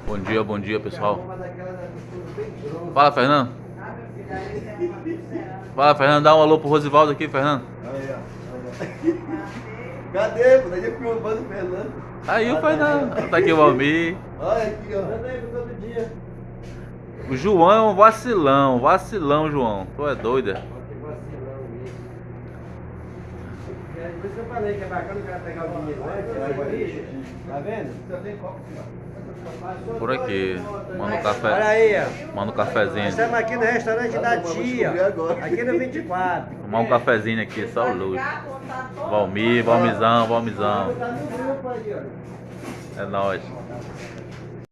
Bom dia pessoal. Fala, Fernando. Fala, Fernando, dá um alô pro Rosivaldo aqui, Fernando. Aí, ó. Cadê? Pô, daqui a pouco eu mando o Fernando. Aí o Fernando. Tá aqui o Valmir. Olha aqui, ó. Manda aí pra todo dia. O João é um vacilão, vacilão, João. Tu é doida. Que vacilão isso. Por isso que eu falei que é bacana o cara pegar o dinheiro, né? Tirar o lixo. Tá vendo? Você tem copo, Por aqui. Manda um Olha café. aí, ó. Manda um cafezinho. Estamos aqui no restaurante da tia. Aqui no 24. Tomar um cafezinho aqui, só o luxo. Valmir, Valmizão. Tá no grupo aí, ó. É nóis.